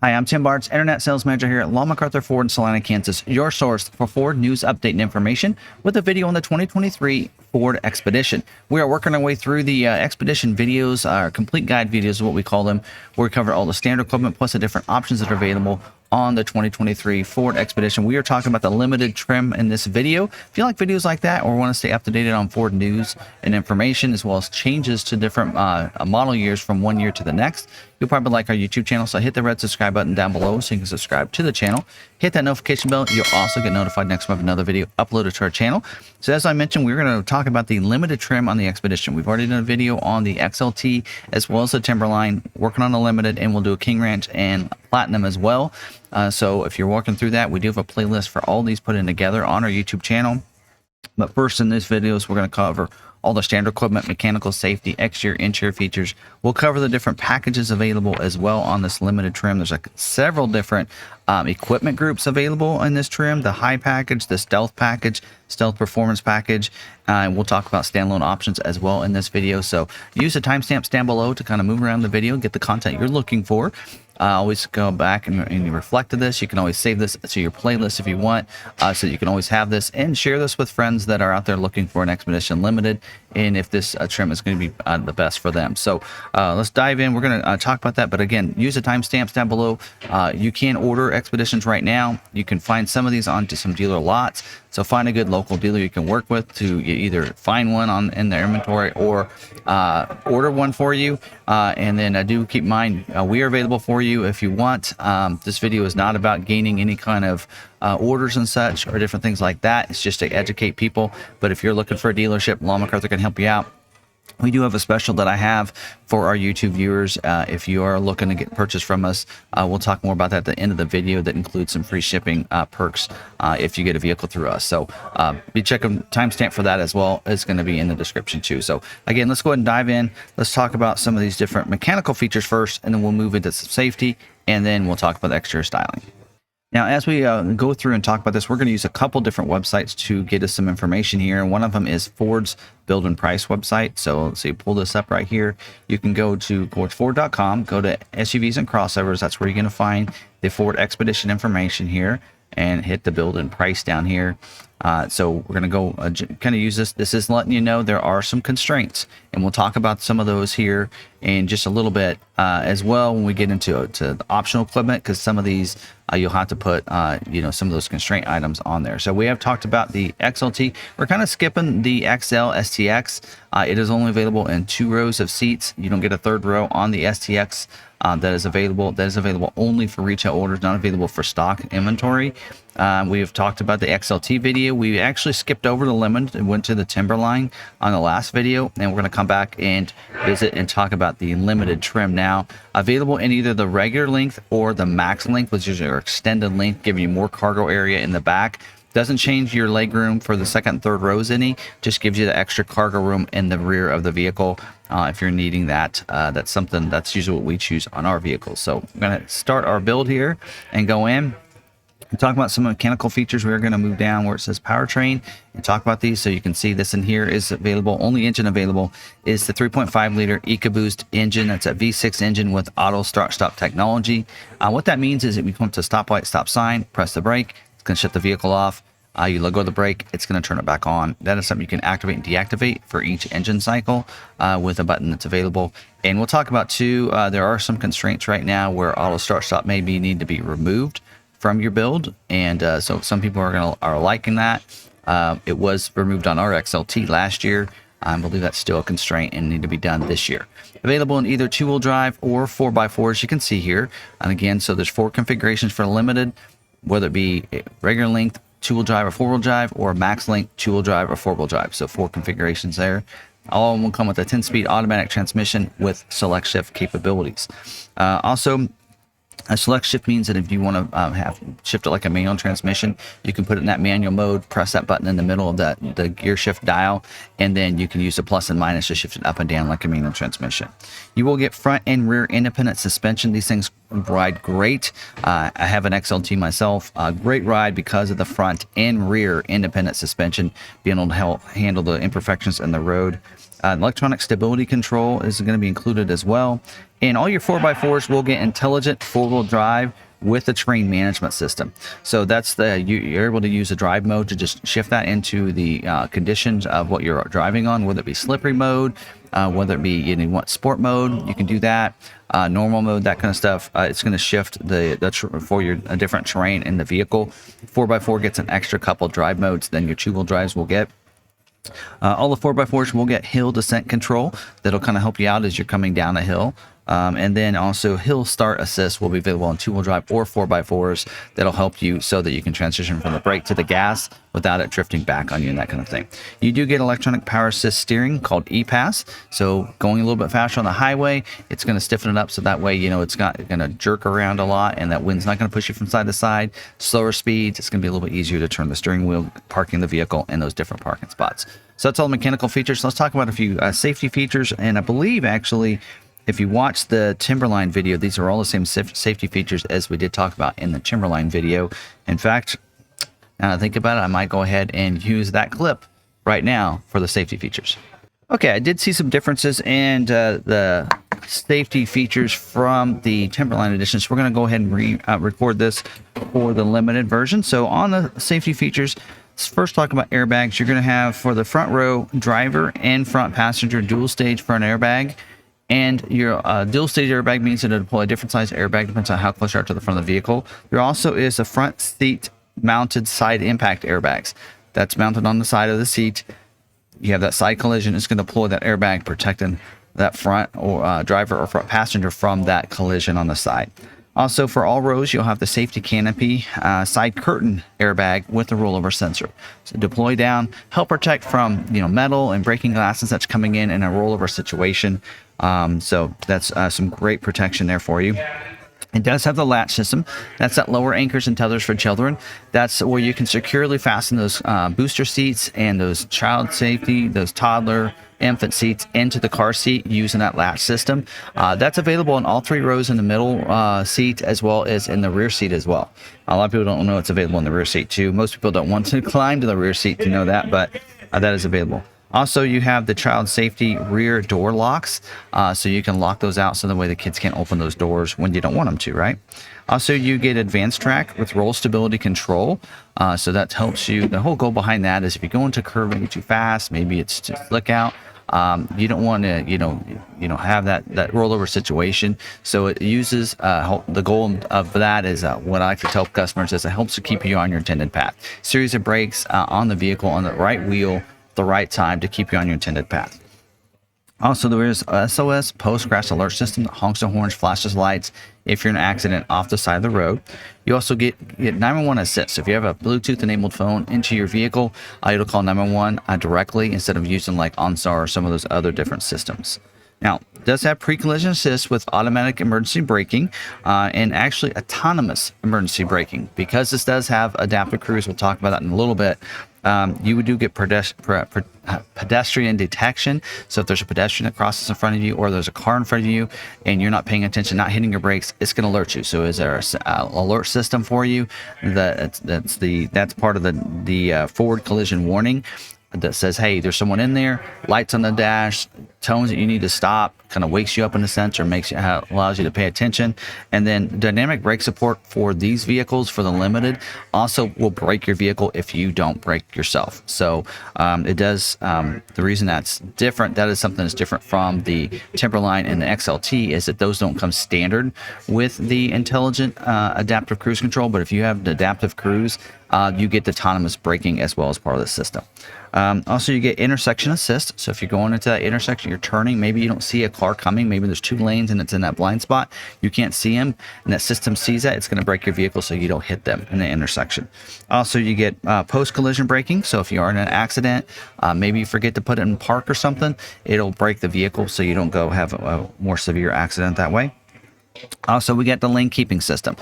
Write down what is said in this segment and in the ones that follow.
Hi, I'm Tim Bartz, Internet Sales Manager here at McArthur Ford in Salina, Kansas, your source for Ford news, update, and information with a video on the 2023 Ford Expedition. We are working our way through the Expedition videos, our complete guide videos is what we call them, where we cover all the standard equipment plus the different options that are available on the 2023 Ford Expedition. We are talking about the limited trim in this video. If you like videos like that or want to stay up to date on Ford news and information, as well as changes to different model years from one year to the next, you'll probably like our YouTube channel. So hit the red subscribe button down below so you can subscribe to the channel. Hit that notification bell. You'll also get notified next time another video uploaded to our channel. So as I mentioned, we're going to talk about the limited trim on the Expedition. We've already done a video on the XLT as well as the Timberline, working on the limited, and we'll do a King Ranch and Platinum as well. So if you're walking through that, we do have a playlist for all these put in together on our YouTube channel. But first in this videos, we're going to cover all the standard equipment, mechanical, safety, exterior, interior features. We'll cover the different packages available as well on this limited trim. There's like several different equipment groups available in this trim: the high package, the stealth package, stealth performance package, and we'll talk about standalone options as well in this video. So use the timestamps down below to kind of move around the video and get the content you're looking for. Always go back and reflect to this. You can always save this to your playlist if you want, so you can always have this and share this with friends that are out there looking for an Expedition Limited, and if this trim is going to be the best for them. So let's dive in. We're going to talk about that, but again, use the timestamps down below. You can order Expeditions right now. You can find some of these onto some dealer lots. So find a good local dealer you can work with to either find one in their inventory or order one for you. And then do keep in mind, we are available for you if you want. This video is not about gaining any kind of orders and such or different things like that. It's just to educate people. But if you're looking for a dealership, McArthur can help you out. We do have a special that I have for our YouTube viewers. If you are looking to get purchase from us, we'll talk more about that at the end of the video. That includes some free shipping perks if you get a vehicle through us. So be checking timestamp for that as well. It's going to be in the description too. So again, let's go ahead and dive in. Let's talk about some of these different mechanical features first, and then we'll move into some safety, and then we'll talk about the exterior styling. Now, as we go through and talk about this, we're going to use a couple different websites to get us some information here. And one of them is Ford's Build and Price website. So you pull this up right here. You can go to Ford.com, go to SUVs and crossovers. That's where you're going to find the Ford Expedition information here, and hit the Build and Price down here. So we're going to go kind of use this. This is letting you know there are some constraints, and we'll talk about some of those here in just a little bit as well when we get into the optional equipment, because some of these you'll have to put some of those constraint items on there. So we have talked about the XLT. We're kind of skipping the XL STX. It is only available in 2 rows of seats. You don't get a third row on the STX. That is available only for retail orders, not available for stock inventory. We have talked about the XLT video. We actually skipped over the limited and went to the Timberline on the last video, and we're going to come back and visit and talk about the limited trim now. Available in either the regular length or the max length, which is your extended length, giving you more cargo area in the back. Doesn't change your leg room for the second and third rows any, just gives you the extra cargo room in the rear of the vehicle if you're needing that. That's usually what we choose on our vehicles. So I'm going to start our build here and go in and talk about some mechanical features. We're going to move down where it says powertrain and talk about these. So you can see this in here is available. Only engine available is the 3.5 liter EcoBoost engine. That's a V6 engine with auto start stop technology. What that means is that we come to stoplight, stop sign, press the brake. Going to shut the vehicle off. You let go of the brake, it's going to turn it back on. That is something you can activate and deactivate for each engine cycle with a button that's available. And we'll talk about too, there are some constraints right now where auto start stop maybe need to be removed from your build, and so some people are liking that. It was removed on our XLT last year. I believe that's still a constraint and need to be done this year. Available in either 2-wheel drive or 4x4, as you can see here. And again, so there's 4 configurations for limited, whether it be regular length, 2-wheel drive or 4-wheel drive, or max length, 2-wheel drive or 4-wheel drive. So 4 configurations there. All of them will come with a 10-speed automatic transmission with select shift capabilities. Also, a select shift means that if you want to shift it like a manual transmission, you can put it in that manual mode, press that button in the middle of the gear shift dial, and then you can use the plus and minus to shift it up and down like a manual transmission. You will get front and rear independent suspension. These things ride great. I have an XLT myself. Great ride because of the front and rear independent suspension, being able to help handle the imperfections in the road. Electronic stability control is going to be included as well. And all your 4x4s will get intelligent four-wheel drive with the terrain management system. So that's you're able to use the drive mode to just shift that into the conditions of what you're driving on, whether it be slippery mode, whether it be you want sport mode, you can do that. Normal mode, that kind of stuff. It's going to shift for your different terrain in the vehicle. 4x4 gets an extra couple drive modes than your two-wheel drives will get. All the 4x4s will get hill descent control. That'll kind of help you out as you're coming down a hill. And then also hill start assist will be available on two-wheel drive or 4x4s. That'll help you so that you can transition from the brake to the gas without it drifting back on you and that kind of thing. You do get electronic power assist steering called E-Pass. So going a little bit faster on the highway, it's going to stiffen it up so that way, it's not going to jerk around a lot and that wind's not going to push you from side to side. Slower speeds, it's going to be a little bit easier to turn the steering wheel, parking the vehicle in those different parking spots. So that's all the mechanical features. Let's talk about a few safety features. And I believe actually, if you watch the Timberline video, these are all the same safety features as we did talk about in the Timberline video. In fact, now that I think about it, I might go ahead and use that clip right now for the safety features. Okay, I did see some differences in the safety features from the Timberline edition. So we're going to go ahead and record this for the limited version. So on the safety features, let's first talk about airbags. You're going to have for the front row driver and front passenger dual stage front airbag. And your dual stage airbag means that it'll deploy a different size airbag, depends on how close you are to the front of the vehicle. There also is a front seat mounted side impact airbags. That's mounted on the side of the seat. You have that side collision. It's going to deploy that airbag protecting that front or driver or front passenger from that collision on the side. Also, for all rows, you'll have the safety canopy side curtain airbag with the rollover sensor. So deploy down, help protect from metal and breaking glasses that's coming in a rollover situation. So that's some great protection there for you. It does have the latch system. That's that lower anchors and tethers for children. That's where you can securely fasten those booster seats and those child safety, those toddler, infant seats into the car seat using that latch system. That's available in all three rows in the middle seat as well as in the rear seat as well. A lot of people don't know it's available in the rear seat too. Most people don't want to climb to the rear seat to know that, but that is available. Also, you have the child safety rear door locks, so you can lock those out so the way the kids can't open those doors when you don't want them to, right? Also, you get advanced track with roll stability control, so that helps you. The whole goal behind that is if you go into curve maybe too fast, maybe it's just slick out, you don't want to, have that rollover situation. So it uses the goal of that is what I like to tell customers is it helps to keep you on your intended path. Series of brakes on the vehicle on the right wheel, the right time to keep you on your intended path. Also, there is SOS post-crash alert system that honks the horns, flashes lights if you're in an accident off the side of the road. You also get 911 assist. So if you have a Bluetooth enabled phone into your vehicle, it'll call 911 directly instead of using like OnStar or some of those other different systems. Now, it does have pre-collision assist with automatic emergency braking and actually autonomous emergency braking. Because this does have adaptive cruise, we'll talk about that in a little bit. You do get pedestrian detection. So if there's a pedestrian that crosses in front of you or there's a car in front of you and you're not paying attention, not hitting your brakes, it's going to alert you. So is there an alert system for you? That's part of the forward collision warning that says, hey, there's someone in there, lights on the dash, tones that you need to stop, kind of wakes you up in a sense or allows you to pay attention. And then dynamic brake support for these vehicles for the limited also will brake your vehicle if you don't brake yourself. So it does, the reason that's different, that is something that's different from the Timberline and the XLT is that those don't come standard with the intelligent adaptive cruise control. But if you have the adaptive cruise, you get the autonomous braking as well as part of the system. Also, you get intersection assist. So if you're going into that intersection, you're turning, maybe you don't see a car coming, maybe there's two lanes and it's in that blind spot, you can't see them, and that system sees that, it's going to brake your vehicle so you don't hit them in the intersection. Also, you get post-collision braking. So if you are in an accident, maybe you forget to put it in park or something, it'll brake the vehicle so you don't go have a more severe accident that way. Also, we get the lane keeping system.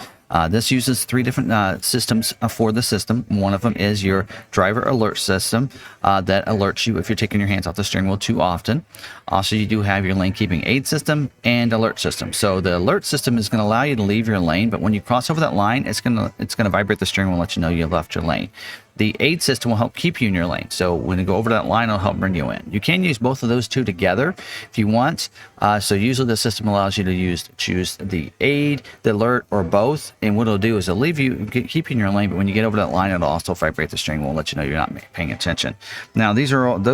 This uses three different systems for the system. One of them is your driver alert system that alerts you if you're taking your hands off the steering wheel too often. Also, you do have your lane keeping aid system and alert system. So the alert system is going to allow you to leave your lane, but when you cross over that line, it's going to vibrate the steering wheel and let you know you left your lane. The aid system will help keep you in your lane. So when you go over that line, it'll help bring you in. You can use both of those two together if you want. So usually the system allows you to choose the aid, the alert, or both. And what it'll do is it'll leave you, keep you in your lane, but when you get over that line, it'll also vibrate the string. Will let you know you're not paying attention. Now, those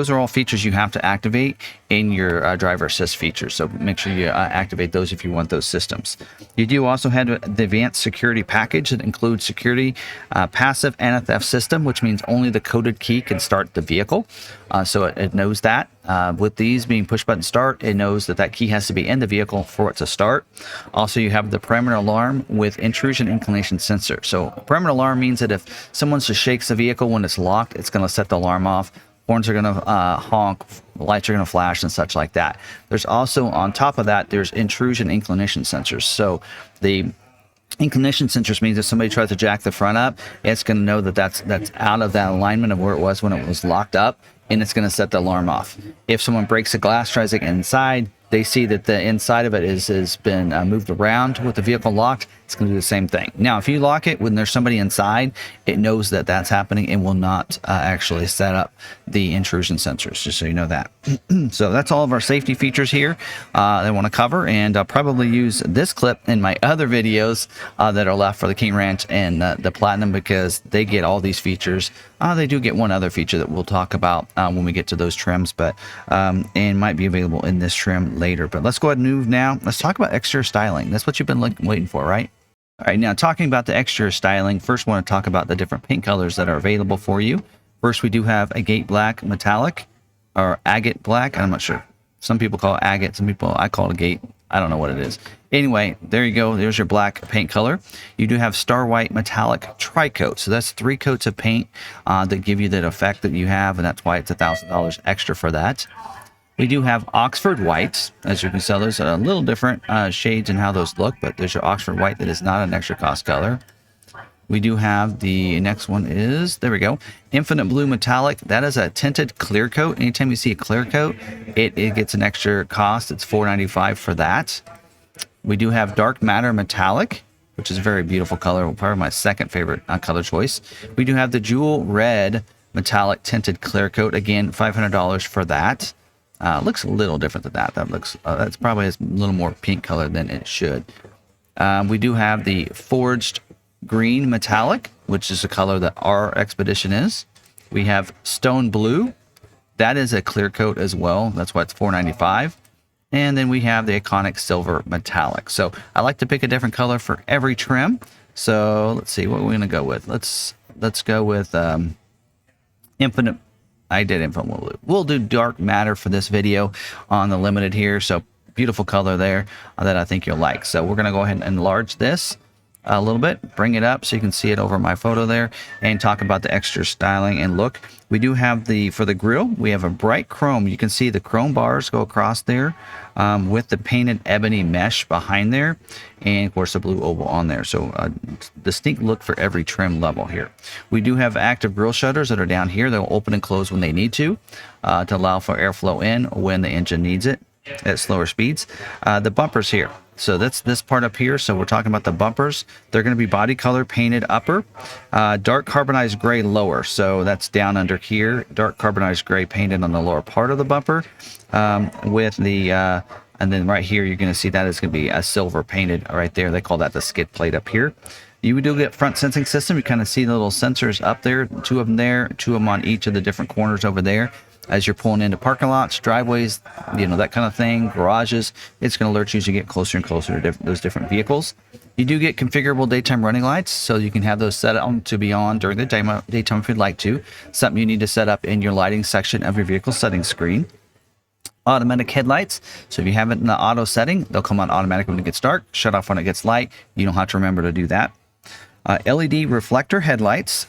are all features you have to activate in your driver assist features. So make sure you activate those if you want those systems. You do also have the advanced security package that includes security, passive, and a theft system, which means only the coded key can start the vehicle. So it knows that. With these being push button start, it knows that key has to be in the vehicle for it to start. Also, you have the perimeter alarm with intrusion inclination sensor. So perimeter alarm means that if someone just shakes the vehicle when it's locked, it's going to set the alarm off. Horns are going to honk, lights are going to flash, and such like that. There's also, on top of that, there's intrusion inclination sensors. So the inclination sensors means if somebody tries to jack the front up, it's going to know that that's out of that alignment of where it was when it was locked up, and it's going to set the alarm off. If someone breaks the glass, tries to get inside, they see that the inside of it has been moved around with the vehicle locked, it's going to do the same thing. Now, if you lock it when there's somebody inside, it knows that that's happening and will not actually set up the intrusion sensors, just so you know that. So that's all of our safety features here that I want to cover, and I'll probably use this clip in my other videos that are left for the King Ranch and the Platinum, because they get all these features. They do get one other feature that we'll talk about when we get to those trims, but and might be available in this trim later. But let's go ahead and move now. Let's talk about exterior styling. That's what you've been waiting for, right? All right, now talking about the exterior styling, first I want to talk about the different paint colors that are available for you. First, we do have a Agate Black Metallic, or Agate Black. I'm not sure. Some people call it agate. Some people, I call it agate. I don't know what it is. Anyway, there you go. There's your black paint color. You do have Star White Metallic Tri-Coat. So that's 3 coats of paint that give you that effect that you have, and that's why it's $1,000 extra for that. We do have Oxford Whites. As you can see, those are a little different shades in how those look, but there's your Oxford White that is not an extra cost color. We do have the next one is, there we go, Infinite Blue Metallic. That is a tinted clear coat. Anytime you see a clear coat, it gets an extra cost. It's $4.95 for that. We do have Dark Matter Metallic, which is a very beautiful color, probably my second favorite color choice. We do have the Jewel Red Metallic Tinted Clear Coat. Again, $500 for that. Looks a little different than that. That's probably a little more pink color than it should. We do have the Forged Green Metallic, which is the color that our Expedition is. We have Stone Blue. That is a clear coat as well. That's why it's $4.95. And then we have the iconic Silver Metallic. So I like to pick a different color for every trim. So let's see what we're going to go with. Let's go with Infinite. I did Infinite Blue. We'll do Dark Matter for this video on the Limited here. So beautiful color there that I think you'll like. So we're going to go ahead and enlarge this a little bit, bring it up so you can see it over my photo there, and talk about the extra styling and look. We do have for the grill, we have a bright chrome. You can see the chrome bars go across there with the painted ebony mesh behind there, and of course the blue oval on there. So a distinct look for every trim level here. We do have active grill shutters that are down here. They'll open and close when they need to allow for airflow in when the engine needs it at slower speeds. The bumpers here. So that's this part up here. So we're talking about the bumpers. They're going to be body color painted upper, dark carbonized gray lower. So that's down under here. Dark carbonized gray painted on the lower part of the bumper with the, and then right here, you're going to see that is going to be a silver painted right there. They call that the skid plate up here. You do get front sensing system. You kind of see the little sensors up there, 2 of them there, 2 of them on each of the different corners over there. As you're pulling into parking lots, driveways, that kind of thing, garages, it's going to alert you as you get closer and closer to those different vehicles. You do get configurable daytime running lights, so you can have those set on to be on during the daytime if you'd like to. Something you need to set up in your lighting section of your vehicle settings screen. Automatic headlights. So if you have it in the auto setting, they'll come on automatic when it gets dark, shut off when it gets light. You don't have to remember to do that. LED reflector headlights.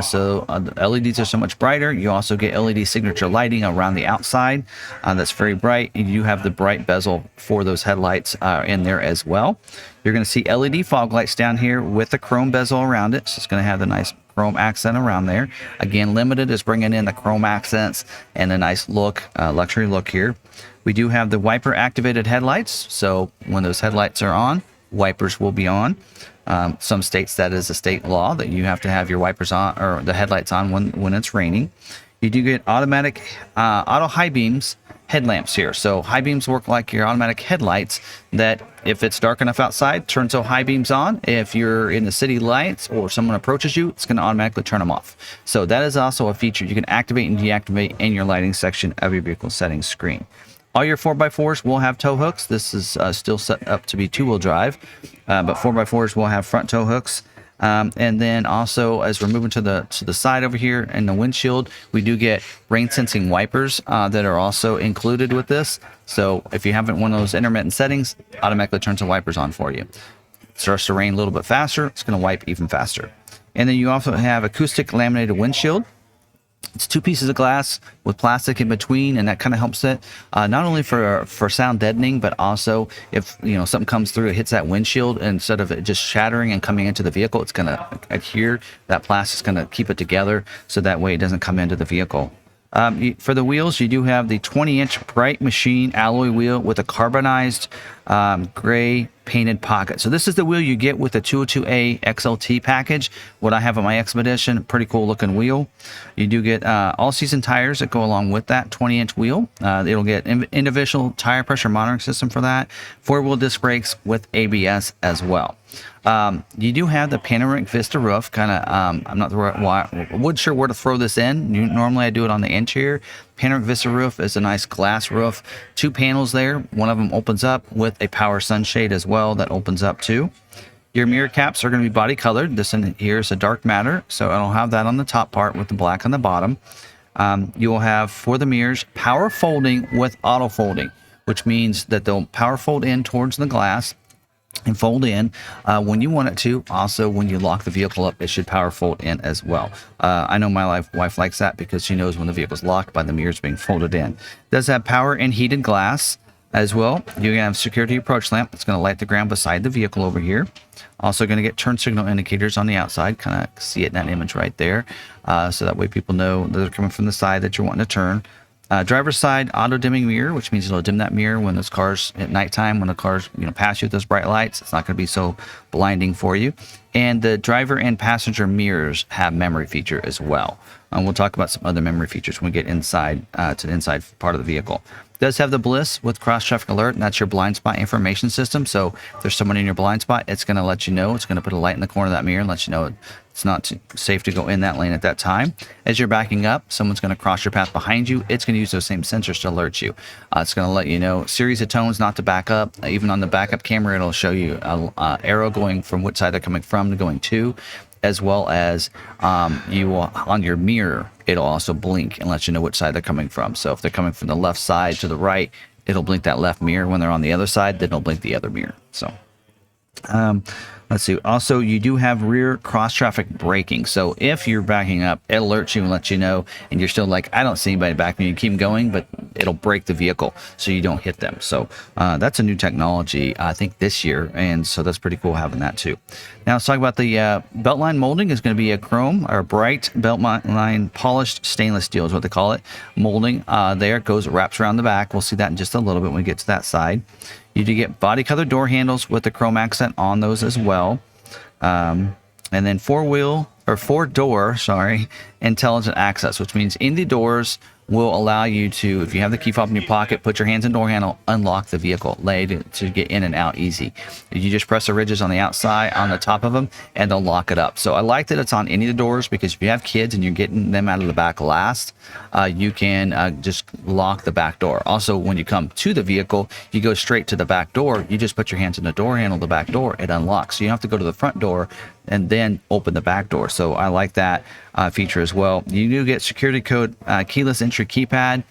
So the LEDs are so much brighter. You also get LED signature lighting around the outside that's very bright. And you have the bright bezel for those headlights in there as well. You're going to see LED fog lights down here with the chrome bezel around it. So it's going to have the nice chrome accent around there. Again, Limited is bringing in the chrome accents and a nice look, luxury look here. We do have the wiper activated headlights. So when those headlights are on, wipers will be on. Some states that is a state law that you have to have your wipers on or the headlights on when it's raining. You do get automatic auto high beams headlamps here. So high beams work like your automatic headlights that if it's dark enough outside, turns those high beams on. If you're in the city lights or someone approaches you, it's going to automatically turn them off. So that is also a feature you can activate and deactivate in your lighting section of your vehicle settings screen. All your 4x4s will have tow hooks. This is still set up to be two-wheel drive, but 4x4s will have front tow hooks. And then also, as we're moving to the side over here in the windshield, we do get rain sensing wipers that are also included with this. So if you haven't one of those intermittent settings, automatically turns the wipers on for you. It starts to rain a little bit faster, it's going to wipe even faster. And then you also have acoustic laminated windshield. It's two pieces of glass with plastic in between, and that kind of helps it not only for sound deadening, but also if something comes through, it hits that windshield, and instead of it just shattering and coming into the vehicle, it's going to adhere. That plastic's going to keep it together, so that way it doesn't come into the vehicle. For the wheels, you do have the 20-inch bright machine alloy wheel with a carbonized gray painted pocket. So this is the wheel you get with the 202A XLT package. What I have on my Expedition, pretty cool looking wheel. You do get all-season tires that go along with that 20-inch wheel. It'll get individual tire pressure monitoring system for that. Four-wheel disc brakes with ABS as well. You do have the panoramic vista roof. I'm not sure where to throw this in. Normally I do it on the interior. Panoramic vista roof is a nice glass roof. Two panels there. One of them opens up with a power sunshade as well that opens up too. Your mirror caps are going to be body colored. This in here is a dark matter, so I'll have that on the top part with the black on the bottom. You will have for the mirrors power folding with auto folding, which means that they'll power fold in towards the glass and fold in when you want it to. Also, when you lock the vehicle up, it should power fold in as well. I know my wife likes that because she knows when the vehicle's locked by the mirrors being folded in. It does have power and heated glass as well. You're going to have security approach lamp that's going to light the ground beside the vehicle over here. Also going to get turn signal indicators on the outside. Kind of see it in that image right there. So that way people know that they're coming from the side that you're wanting to turn. Driver's side auto dimming mirror, which means it'll dim that mirror when those cars at nighttime, when the cars pass you with those bright lights. It's not going to be so blinding for you. And the driver and passenger mirrors have memory feature as well. We'll talk about some other memory features when we get inside to the inside part of the vehicle. It does have the Bliss with cross traffic alert, and that's your blind spot information system. So if there's someone in your blind spot, it's going to let you know. It's going to put a light in the corner of that mirror and let you know it's not safe to go in that lane at that time. As you're backing up, someone's going to cross your path behind you. It's going to use those same sensors to alert you. It's going to let you know series of tones not to back up. Even on the backup camera, it'll show you an arrow going from which side they're coming from to going to, as well as you will, on your mirror, it'll also blink and let you know which side they're coming from. So if they're coming from the left side to the right, it'll blink that left mirror. When they're on the other side, then it'll blink the other mirror. So let's see. Also, you do have rear cross traffic braking. So if you're backing up, it alerts you and lets you know, and you're still like, I don't see anybody backing me. You keep going, but it'll brake the vehicle so you don't hit them. So that's a new technology, I think, this year, and so that's pretty cool having that too. Now let's talk about the beltline molding. Is going to be a chrome or bright beltline polished stainless steel is what they call it. Molding there, it goes, wraps around the back. We'll see that in just a little bit when we get to that side. You do get body color door handles with the chrome accent on those as well. And then four-door intelligent access, which means in the doors will allow you to, if you have the key fob in your pocket, put your hands in door handle, unlock the vehicle, to get in and out easy. You just press the ridges on the outside, on the top of them, and they'll lock it up. So I like that it's on any of the doors, because if you have kids and you're getting them out of the back last, you can just lock the back door. Also, when you come to the vehicle, you go straight to the back door. You just put your hands in the door handle, the back door, it unlocks. So you don't have to go to the front door and then open the back door. So I like that feature as well. You do get security code keyless entry keypad.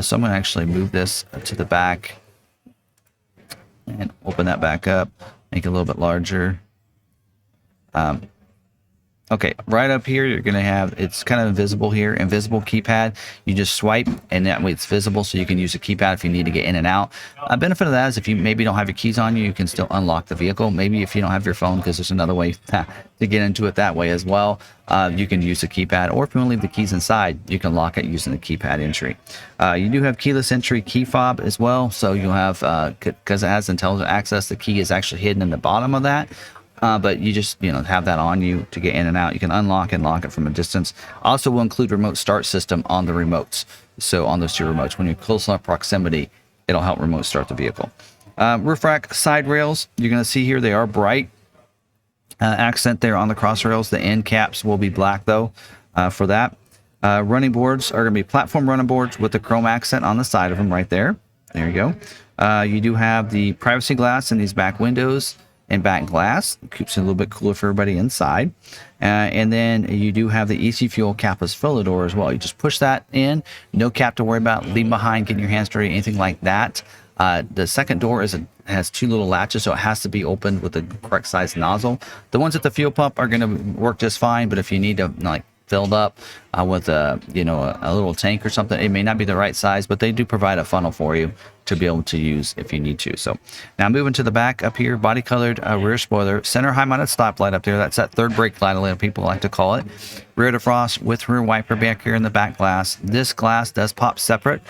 So I'm going to actually move this to the back and open that back up, make it a little bit larger. Okay, right up here, you're going to have, it's kind of invisible here, invisible keypad. You just swipe, and that way it's visible, so you can use the keypad if you need to get in and out. A benefit of that is if you maybe don't have your keys on you, you can still unlock the vehicle. Maybe if you don't have your phone, because there's another way to get into it that way as well. You can use the keypad, or if you want to leave the keys inside, you can lock it using the keypad entry. You do have keyless entry key fob as well, so you'll have, because it has intelligent access, the key is actually hidden in the bottom of that. But you just, have that on you to get in and out. You can unlock and lock it from a distance. Also will include remote start system on the remotes. So on those two remotes, when you're close enough proximity, it'll help remote start the vehicle. Roof rack side rails, you're going to see here, they are bright. Accent there on the cross rails. The end caps will be black though for that. Running boards are going to be platform running boards with the chrome accent on the side of them right there. There you go. You do have the privacy glass in these back windows and back glass. Keeps it a little bit cooler for everybody inside. And then you do have the EC Fuel capless filler door as well. You just push that in. No cap to worry about. Leave behind, getting your hands dirty, anything like that. The second door has two little latches, so it has to be opened with the correct size nozzle. The ones at the fuel pump are going to work just fine, but if you need to filled up with a little tank or something, it may not be the right size, but they do provide a funnel for you to be able to use if you need to. So now moving to the back up here, body colored rear spoiler, center high mounted stoplight up there. That's that third brake light, a lot of people like to call it. Rear defrost with rear wiper back here in the back glass. This glass does pop separate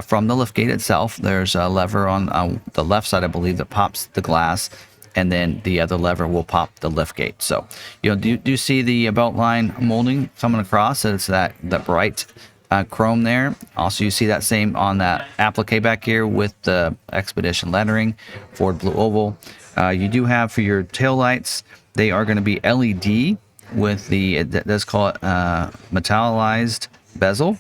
from the liftgate itself. There's a lever on the left side, I believe, that pops the glass, and then the other lever will pop the liftgate. So you do see the belt line molding coming across. It's that bright chrome there. Also, you see that same on that applique back here with the Expedition lettering, Ford Blue Oval. You do have for your tail lights, they are going to be LED with the, let's call it metallized bezel.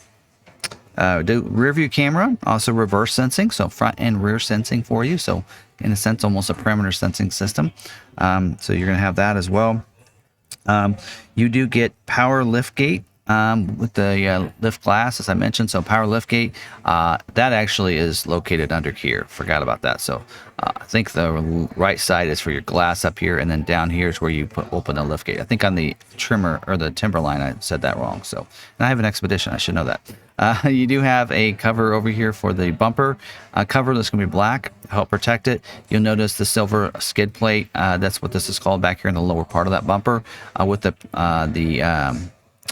The rear view camera, also reverse sensing, so front and rear sensing for you. So in a sense, almost a perimeter sensing system. So you're going to have that as well. You do get power liftgate with the lift glass, as I mentioned. So power liftgate, that actually is located under here. Forgot about that. So I think the right side is for your glass up here, and then down here is where you open the liftgate. I think on the trimmer or the Timberline, I said that wrong. So, and I have an Expedition, I should know that. You do have a cover over here for the bumper cover that's going to be black, help protect it. You'll notice the silver skid plate. That's what this is called back here in the lower part of that bumper with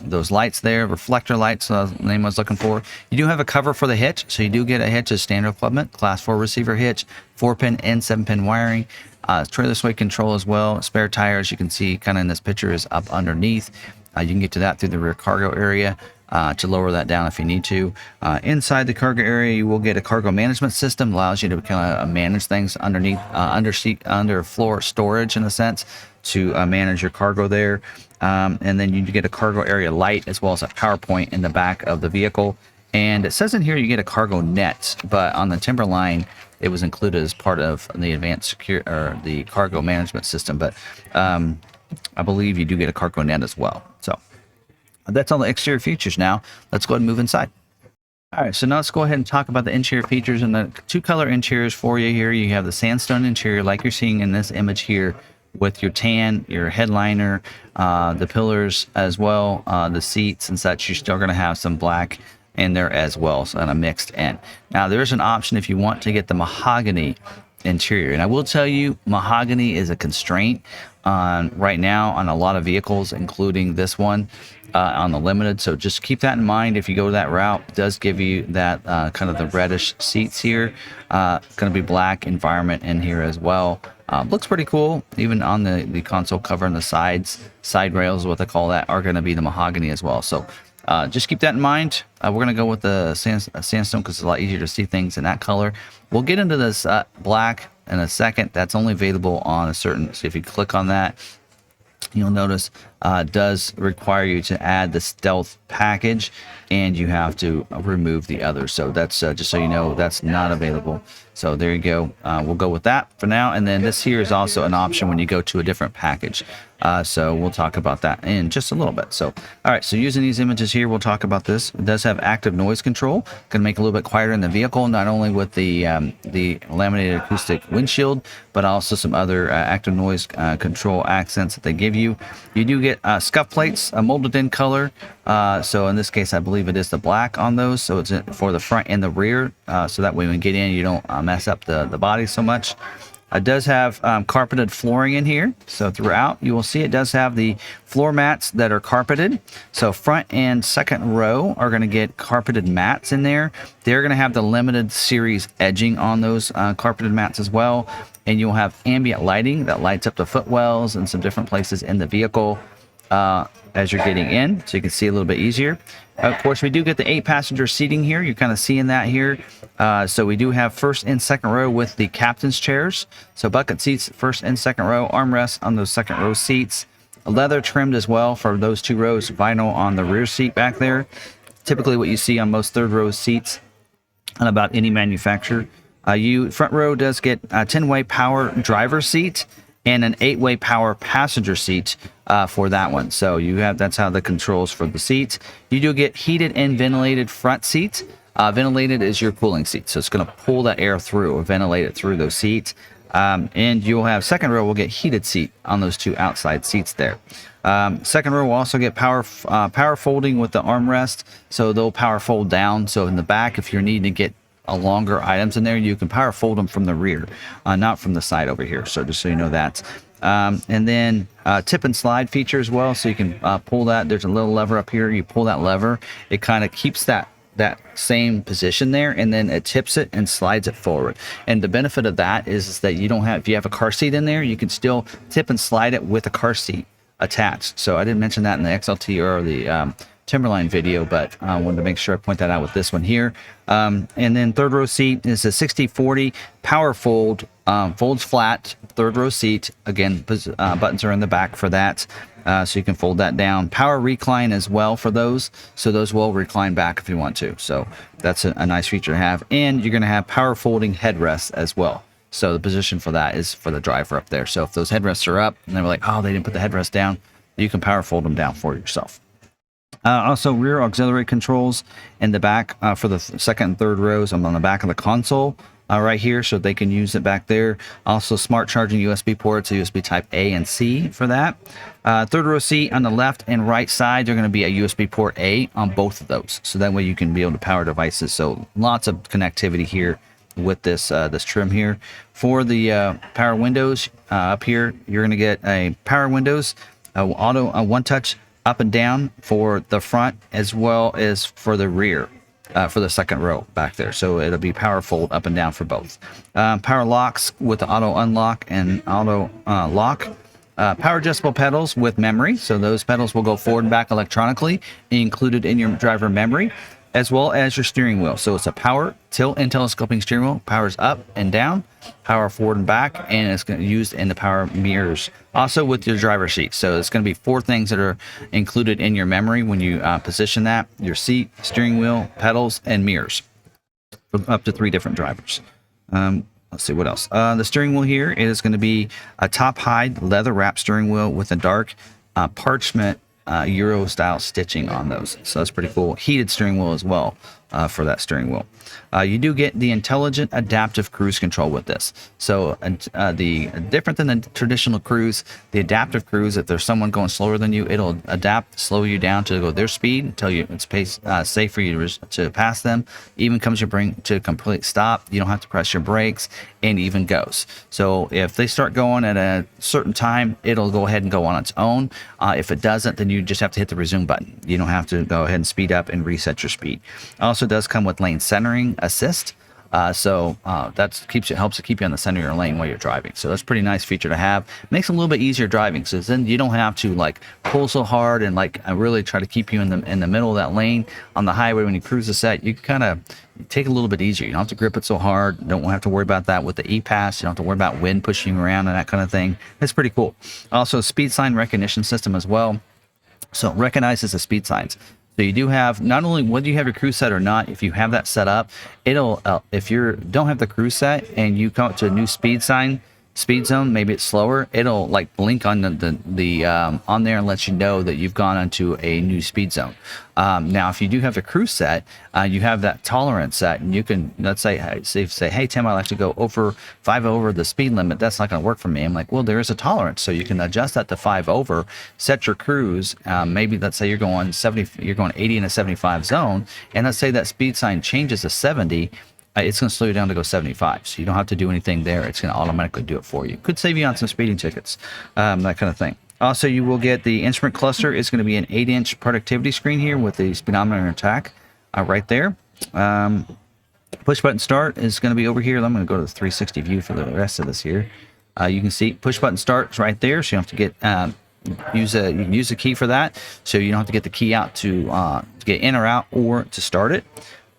those lights there, reflector lights, the name I was looking for. You do have a cover for the hitch, so you do get a hitch as standard equipment, class 4 receiver hitch, 4-pin and 7-pin wiring, trailer sway control as well. Spare tires, you can see kind of in this picture, is up underneath. You can get to that through the rear cargo area to lower that down if you need to. Inside the cargo area, you will get a cargo management system, allows you to kind of manage things underneath, under floor storage in a sense, to manage your cargo there. And then you get a cargo area light as well as a power point in the back of the vehicle. And it says in here you get a cargo net, but on the Timberline it was included as part of the advanced secure or the cargo management system. But I believe you do get a cargo net as well. So that's all the exterior features. Now let's go ahead and move inside. All right, so now let's go ahead and talk about the interior features and the two color interiors for you here. You have the sandstone interior like you're seeing in this image here, with your tan, your headliner, the pillars as well, the seats and such. You're still going to have some black in there as well, so on a mixed end. Now there is an option if you want to get the mahogany interior, and I will tell you, mahogany is a constraint right now on a lot of vehicles, including this one on the Limited. So just keep that in mind if you go that route. It does give you that kind of the reddish seats here. Going to be black environment in here as well. Looks pretty cool. Even on the console cover and the side rails, what they call that, are going to be the mahogany as well. So just keep that in mind. We're going to go with the sandstone because it's a lot easier to see things in that color. We'll get into this black in a second. That's only available on a certain, so if you click on that, you'll notice it does require you to add the stealth package, and you have to remove the others. So that's just so you know, that's not available. So there you go. We'll go with that for now. And then this here is also an option when you go to a different package. So we'll talk about that in just a little bit. So, all right. So using these images here, we'll talk about this. It does have active noise control. Going to make it a little bit quieter in the vehicle, not only with the laminated acoustic windshield, but also some other active noise control accents that they give you. You do get get scuff plates, molded in color. So in this case, I believe it is the black on those. So it's for the front and the rear. So that way when you get in, you don't mess up the body so much. It does have carpeted flooring in here. So throughout, you will see it does have the floor mats that are carpeted. So front and second row are going to get carpeted mats in there. They're going to have the limited series edging on those carpeted mats as well. And you'll have ambient lighting that lights up the footwells and some different places in the vehicle as you're getting in, so you can see a little bit easier. Of course, we do get the 8-passenger seating here. You're kind of seeing that here. So we do have first and second row with the captain's chairs. So bucket seats, first and second row, armrests on those second row seats. Leather trimmed as well for those 2 rows, vinyl on the rear seat back there. Typically what you see on most third row seats on about any manufacturer. Front row does get a 10-way power driver seat and an 8-way power passenger seat for that one. So that's how the controls for the seats. You do get heated and ventilated front seats. Ventilated is your cooling seat, so it's going to pull that air through or ventilate it through those seats. And you'll have second row will get heated seat on those 2 outside seats there. Second row will also get power folding with the armrest, so they'll power fold down. So in the back, if you're needing to get longer items in there, you can power fold them from the rear, not from the side over here. So just so you know that. And then tip and slide feature as well, so you can pull that. There's a little lever up here. You pull that lever, it kind of keeps that same position there, and then it tips it and slides it forward. And the benefit of that is that you don't have, if you have a car seat in there, you can still tip and slide it with a car seat attached. So I didn't mention that in the XLT or the Timberline video, but I wanted to make sure I point that out with this one here. And then third row seat is a 60/40 power fold, folds flat, third row seat. Again, buttons are in the back for that, so you can fold that down. Power recline as well for those, so those will recline back if you want to. So that's a nice feature to have. And you're going to have power folding headrests as well. So the position for that is for the driver up there. So if those headrests are up and they were like, oh, they didn't put the headrest down, you can power fold them down for yourself. Also, rear auxiliary controls in the back for the second and third rows. I'm on the back of the console right here, so they can use it back there. Also, smart charging USB ports, USB type A and C for that. Third row seat on the left and right side, they're going to be a USB port A on both of those. So that way you can be able to power devices. So lots of connectivity here with this trim here. For the power windows up here, you're going to get a power windows, auto one touch up and down for the front as well as for the rear, for the second row back there. So it'll be power fold up and down for both. Power locks with the auto unlock and auto lock. Power adjustable pedals with memory. So those pedals will go forward and back electronically, included in your driver memory, as well as your steering wheel. So it's a power tilt and telescoping steering wheel, powers up and down, power forward and back, and it's going to be used in the power mirrors. Also with your driver seat. So it's going to be 4 things that are included in your memory when you position that: your seat, steering wheel, pedals, and mirrors. Up to 3 different drivers. Let's see what else. The steering wheel here is going to be a top high leather wrap steering wheel with a dark parchment Euro style stitching on those. So that's pretty cool. Heated steering wheel as well for that steering wheel. You do get the intelligent adaptive cruise control with this. So the different than the traditional cruise, the adaptive cruise, if there's someone going slower than you, it'll adapt, slow you down to go their speed until it's safe for you to pass them. Even comes to bring to a complete stop. You don't have to press your brakes, and even goes. So if they start going at a certain time, it'll go ahead and go on its own. If it doesn't, then you just have to hit the resume button. You don't have to go ahead and speed up and reset your speed. Also does come with lane centering assist. That helps to keep you on the center of your lane while you're driving. So that's a pretty nice feature to have. Makes it a little bit easier driving. So then you don't have to like pull so hard and like really try to keep you in the middle of that lane on the highway when you cruise the set. You kind of take it a little bit easier. You don't have to grip it so hard. Don't have to worry about that with the E-Pass. You don't have to worry about wind pushing you around and that kind of thing. It's pretty cool. Also, speed sign recognition system as well. So it recognizes the speed signs. So you do have, not only whether you have your cruise set or not, if you have that set up, it'll, if you don't have the cruise set and you come up to a new speed sign, speed zone, maybe it's slower, it'll like blink on the on there and let you know that you've gone onto a new speed zone. Now, if you do have the cruise set, you have that tolerance set, and you can, let's say, hey Tim, I like to go over 5 over the speed limit. That's not going to work for me. I'm like, well, there is a tolerance, so you can adjust that to 5 over, set your cruise. Maybe let's say you're going 70, you're going 80 in a 75 zone, and let's say that speed sign changes to 70. It's going to slow you down to go 75, so you don't have to do anything there. It's going to automatically do it for you. Could save you on some speeding tickets, that kind of thing. Also, you will get the instrument cluster. It's going to be an 8-inch productivity screen here with the speedometer and attack right there. Push button start is going to be over here. I'm going to go to the 360 view for the rest of this here. You can see push button start is right there, so you don't have to get you can use the key for that, so you don't have to get the key out to get in or out or to start it.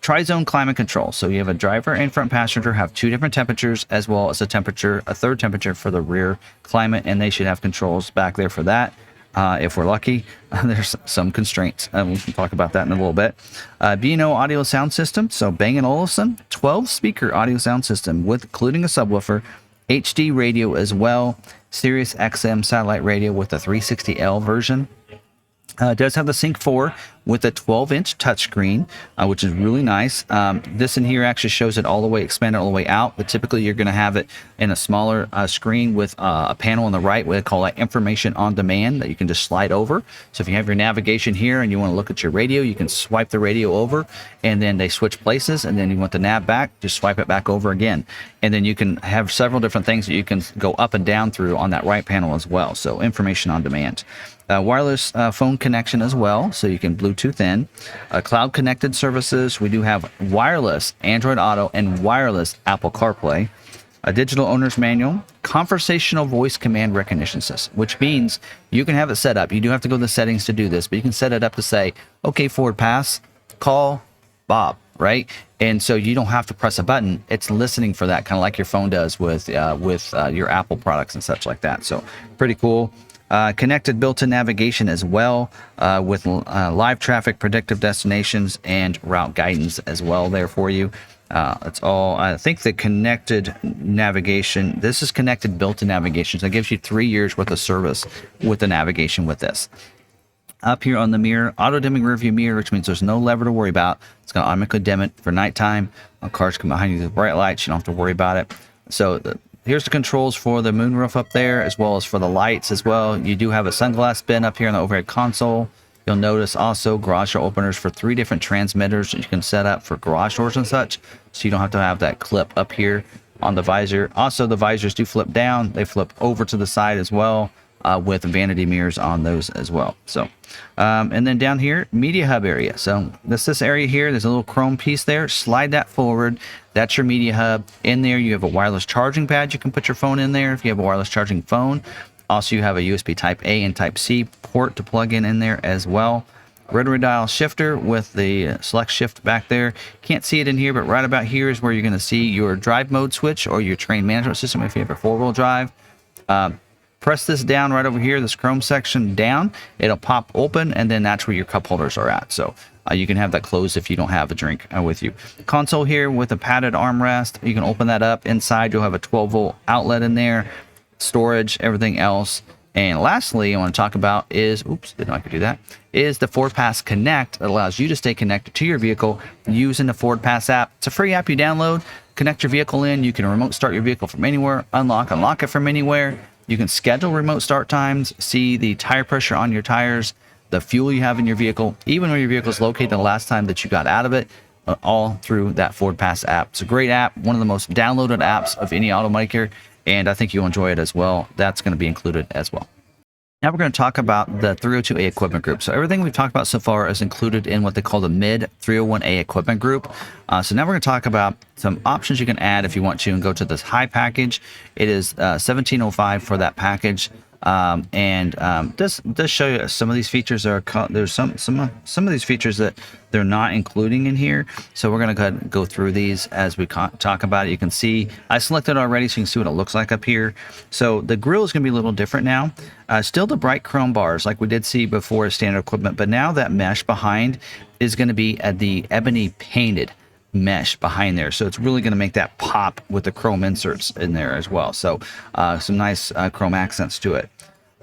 Tri-zone climate control. So you have a driver and front passenger have 2 different temperatures, as well as a third temperature for the rear climate, and they should have controls back there for that. If we're lucky, there's some constraints. We can talk about that in a little bit. B&O audio sound system. So Bang & Olufsen 12 speaker audio sound system with including a subwoofer, HD radio as well, Sirius XM satellite radio with the 360L version. It does have the Sync 4 with a 12-inch touchscreen, which is really nice. This in here actually shows it all the way expanded all the way out, but typically you're going to have it in a smaller screen with a panel on the right. We call that information on demand that you can just slide over. So if you have your navigation here and you want to look at your radio, you can swipe the radio over, and then they switch places, and then you want the nav back, just swipe it back over again. And then you can have several different things that you can go up and down through on that right panel as well. So information on demand. Wireless phone connection as well, so you can Bluetooth in. Cloud connected services. We do have wireless Android Auto and wireless Apple CarPlay. A digital owner's manual, conversational voice command recognition system, which means you can have it set up. You do have to go to the settings to do this, but you can set it up to say, okay, forward pass, call Bob, right? And so you don't have to press a button. It's listening for that, kind of like your phone does with your Apple products and such like that. So pretty cool. Connected built-in navigation as well, with live traffic, predictive destinations, and route guidance as well there for you. That's all. I think the connected navigation, this is connected built-in navigation. So it gives you 3 years worth of service with the navigation with this. Up here on the mirror, auto-dimming rearview mirror, which means there's no lever to worry about. It's going to automatically dim it for nighttime. When cars come behind you with bright lights, you don't have to worry about it. So here's the controls for the moonroof up there, as well as for the lights as well. You do have a sunglass bin up here on the overhead console. You'll notice also garage door openers for 3 different transmitters that you can set up for garage doors and such, so you don't have to have that clip up here on the visor. Also, the visors do flip down. They flip over to the side as well, with vanity mirrors on those as well. So, and then down here, media hub area. So this area here, there's a little chrome piece there. Slide that forward. That's your media hub. In there, you have a wireless charging pad. You can put your phone in there if you have a wireless charging phone. Also, you have a USB Type A and Type C port to plug in there as well. Rotary dial shifter with the select shift back there. Can't see it in here, but right about here is where you're going to see your drive mode switch or your train management system if you have a 4-wheel drive. Press this down right over here, this chrome section down. It'll pop open, and then that's where your cup holders are at. So you can have that closed if you don't have a drink with you. Console here with a padded armrest. You can open that up. Inside, you'll have a 12-volt outlet in there, storage, everything else. And lastly, I want to talk about is, oops, didn't know I could do that, is the Ford Pass Connect that allows you to stay connected to your vehicle using the Ford Pass app. It's a free app you download, connect your vehicle in. You can remote start your vehicle from anywhere, unlock it from anywhere. You can schedule remote start times, see the tire pressure on your tires, the fuel you have in your vehicle, even where your vehicle is located the last time that you got out of it, all through that Ford Pass app. It's a great app, one of the most downloaded apps of any automaker, and I think you'll enjoy it as well. That's going to be included as well. Now we're going to talk about the 302A equipment group. So everything we've talked about so far is included in what they call the mid 301A equipment group. So now we're going to talk about some options you can add if you want to and go to this high package. It is $1705 for that package. This does show you some of these features. There's some of these features that they're not including in here. So we're going to go ahead and go through these as we talk about it. You can see I selected already, so you can see what it looks like up here. So the grill is going to be a little different now. Still the bright chrome bars like we did see before as standard equipment, but now that mesh behind is going to be the ebony painted mesh behind there, so it's really going to make that pop with the chrome inserts in there as well. So some nice chrome accents to it.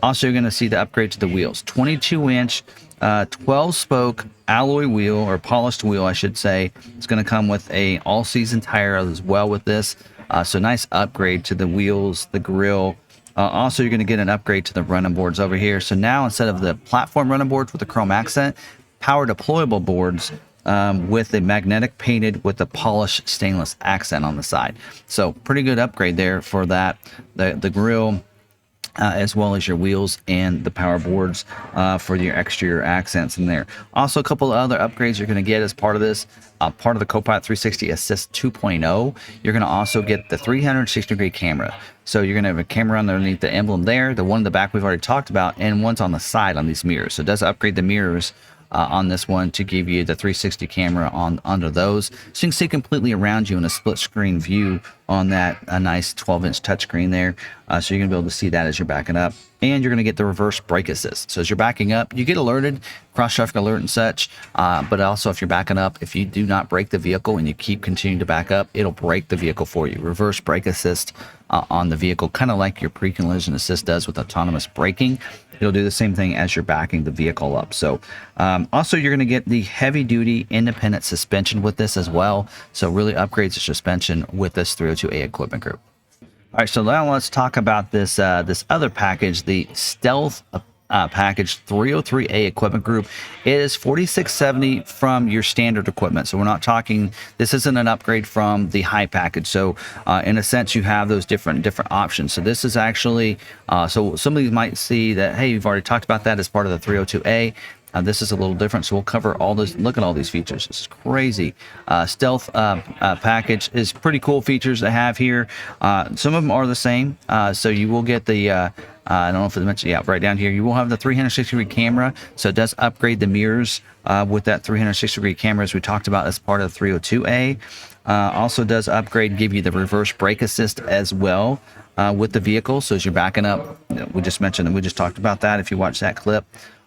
Also, you're going to see the upgrade to the wheels. 22-inch 12-spoke alloy wheel, or polished wheel I should say. It's going to come with a all-season tire as well with this. So nice upgrade to the wheels, the grille. Also, you're going to get an upgrade to the running boards over here. So now, instead of the platform running boards with the chrome accent, power deployable boards with the magnetic painted with the polished stainless accent on the side. So pretty good upgrade there for that. The grille, as well as your wheels and the power boards for your exterior accents in there. Also, a couple of other upgrades you're going to get as part of this. Part of the Copilot 360 Assist 2.0, you're going to also get the 360-degree camera. So you're going to have a camera underneath the emblem there, the one in the back we've already talked about, and one's on the side on these mirrors. So it does upgrade the mirrors on this one to give you the 360 camera on under those, so you can see completely around you in a split screen view on that nice 12-inch touchscreen there. So you're gonna be able to see that as you're backing up, and you're gonna get the reverse brake assist. So as you're backing up, you get alerted, cross traffic alert and such, but also if you're backing up, if you do not brake the vehicle and you keep continuing to back up, it'll brake the vehicle for you. Reverse brake assist on the vehicle, kind of like your pre-collision assist does with autonomous braking. It'll do the same thing as you're backing the vehicle up. So also, you're going to get the heavy duty independent suspension with this as well. So really upgrades the suspension with this 302A equipment group. All right, so now let's talk about this this other package, the Stealth package 303A equipment group. It is $46.70 from your standard equipment. So we're not talking, this isn't an upgrade from the high package. So in a sense, you have those different options. So this is actually, so some of you might see that, hey, you've already talked about that as part of the 302A. This is a little different, so we'll cover all this. Look at all these features. This is crazy. Stealth package is pretty cool features to have here. Some of them are the same. So you will get the, I don't know if it's mentioned, yeah, right down here. You will have the 360-degree camera, so it does upgrade the mirrors with that 360-degree camera, as we talked about as part of the 302A. Also does upgrade, give you the reverse brake assist as well with the vehicle. So as you're backing up, we just mentioned that, we just talked about that if you watch that clip.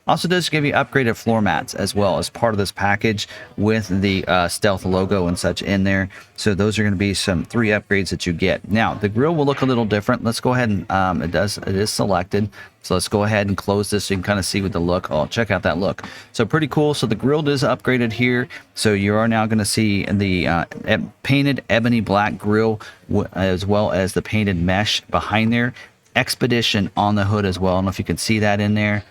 Also does give you upgraded floor mats as well as part of this package with the Stealth logo and such in there. So those are going to be some 3 upgrades that you get. Now, the grille will look a little different. Let's go ahead and it is selected. So let's go ahead and close this so you can kind of see what the look. Oh, check out that look. So pretty cool. So the grille is upgraded here. So you are now going to see the painted ebony black grille as well as the painted mesh behind there. Expedition on the hood as well. I don't know if you can see that in there.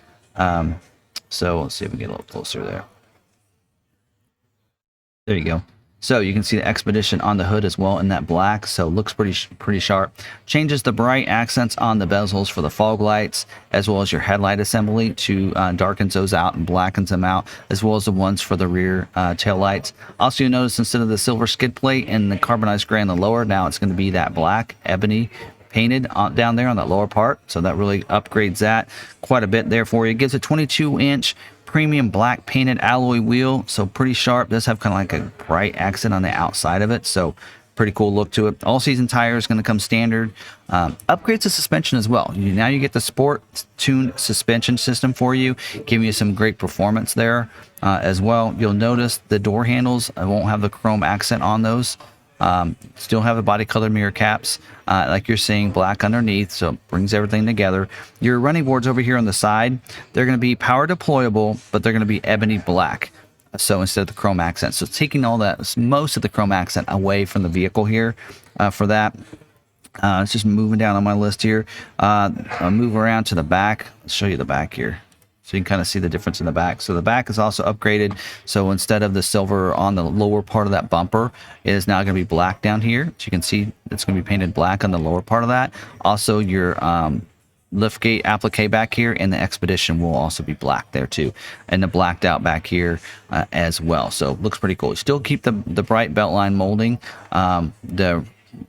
So let's see if we get a little closer there. There you go. So you can see the Expedition on the hood as well in that black. So looks pretty sharp. Changes the bright accents on the bezels for the fog lights, as well as your headlight assembly to darkens those out and blackens them out, as well as the ones for the rear tail lights. Also, you notice instead of the silver skid plate and the carbonized gray on the lower, now it's going to be that black ebony painted down there on that lower part. So that really upgrades that quite a bit there for you. It gives a 22-inch premium black painted alloy wheel, so pretty sharp. Does have kind of like a bright accent on the outside of it, so pretty cool look to it. All season tire is going to come standard. Upgrades the suspension as well. Now you get the sport tuned suspension system for you, giving you some great performance there as well. You'll notice the door handles, I won't have the chrome accent on those. Still have the body color mirror caps, like you're seeing, black underneath, so it brings everything together. Your running boards over here on the side, they're going to be power deployable, but they're going to be ebony black. So instead of the chrome accent, so taking all that, most of the chrome accent away from the vehicle here for that. It's just moving down on my list here. I'll move around to the back. I'll show you the back here, so you can kind of see the difference in the back. So the back is also upgraded. So instead of the silver on the lower part of that bumper, it is now going to be black down here. So you can see it's going to be painted black on the lower part of that. Also, your liftgate applique back here and the Expedition will also be black there too. And the blacked out back here as well. So looks pretty cool. You still keep the bright beltline molding. The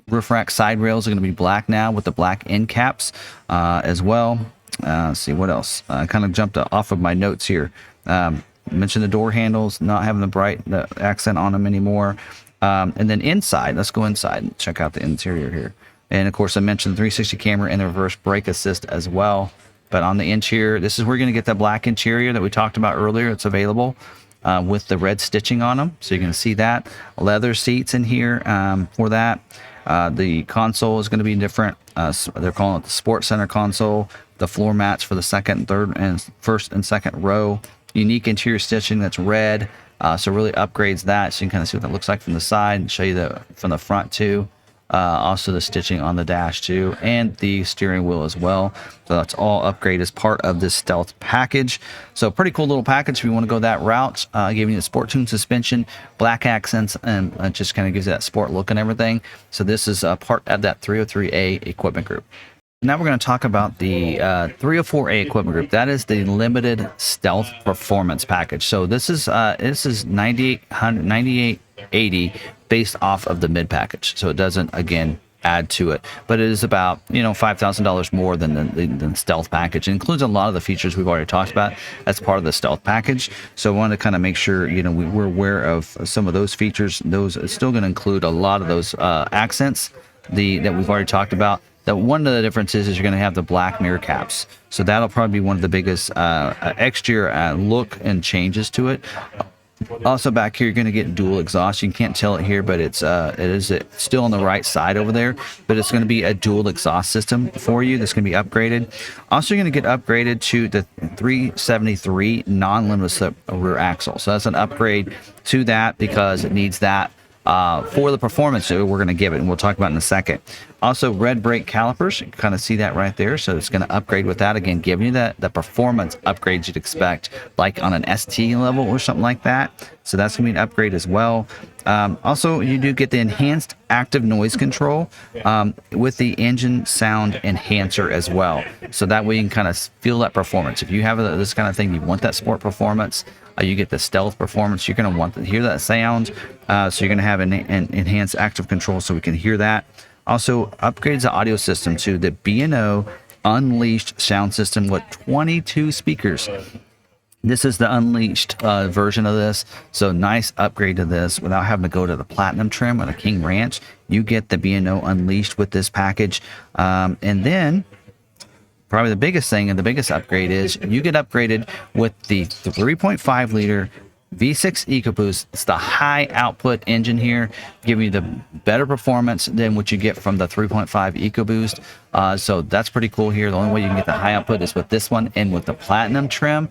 roof rack side rails are going to be black now with the black end caps as well. Let's see what else. I kind of jumped off of my notes here. Mentioned the door handles not having the accent on them anymore. And then inside, let's go inside and check out the interior here. And of course, I mentioned the 360 camera and the reverse brake assist as well. But on the interior, this is where you're going to get that black interior that we talked about earlier. It's available. with the red stitching on them. So you can see that. Leather seats in here for that. The console is going to be different. They're calling it the Sports Center console. The floor mats for the second, third, and first and second row. Unique interior stitching that's red. So really upgrades that. So you can kind of see what that looks like from the side and show you from the front too. Also the stitching on the dash too, and the steering wheel as well. So that's all upgrade as part of this stealth package. So pretty cool little package if you want to go that route. Giving you the sport tune suspension, black accents, and it just kind of gives you that sport look and everything. So this is part of that 303A equipment group. Now we're going to talk about the 304A equipment group. That is the limited stealth performance package. So this is 9880 based off of the mid package. So it doesn't again add to it, but it is about $5,000 more than the stealth package. It includes a lot of the features we've already talked about as part of the stealth package. So I wanted to kind of make sure we're aware of some of those features. Those it's still going to include a lot of those accents that we've already talked about. That one of the differences is you're going to have the black mirror caps. So that'll probably be one of the biggest exterior look and changes to it. Also back here, you're going to get dual exhaust. You can't tell it here, but it is still on the right side over there. But it's going to be a dual exhaust system for you that's going to be upgraded. Also, you're going to get upgraded to the 373 non-limited slip rear axle. So that's an upgrade to that because it needs that. For the performance we're going to give it, and we'll talk about in a second. Also, red brake calipers, you can kind of see that right there. So it's going to upgrade with that, again, giving you the performance upgrades you'd expect, like on an ST level or something like that. So that's going to be an upgrade as well. Also, you do get the enhanced active noise control with the engine sound enhancer as well. So that way you can kind of feel that performance. If you have this kind of thing, you want that sport performance, you get the stealth performance, you're going to want to hear that sound. So you're going to have an enhanced active control so we can hear that. Also upgrades the audio system to the B&O Unleashed sound system with 22 speakers. This is the Unleashed version of this. So nice upgrade to this without having to go to the Platinum trim or the King Ranch. You get the B&O Unleashed with this package. And then probably the biggest thing and the biggest upgrade is you get upgraded with the 3.5 liter V6 EcoBoost. It's the high output engine here, giving you the better performance than what you get from the 3.5 EcoBoost. So that's pretty cool here. The only way you can get the high output is with this one and with the Platinum trim.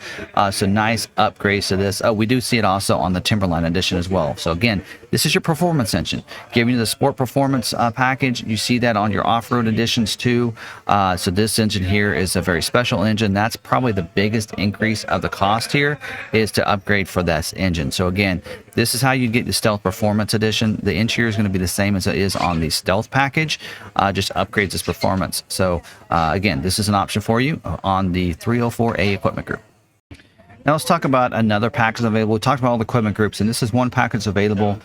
So nice upgrades to this. We do see it also on the Timberline edition as well. So again, this is your performance engine, giving you the sport performance package. You see that on your off-road editions too. So this engine here is a very special engine. That's probably the biggest increase of the cost here, is to upgrade for this engine. So again, this is how you get the Stealth Performance Edition. The interior is going to be the same as it is on the Stealth package, just upgrades its performance. So again, this is an option for you on the 304A equipment group. Now let's talk about another package available. We talked about all the equipment groups, and this is one package available,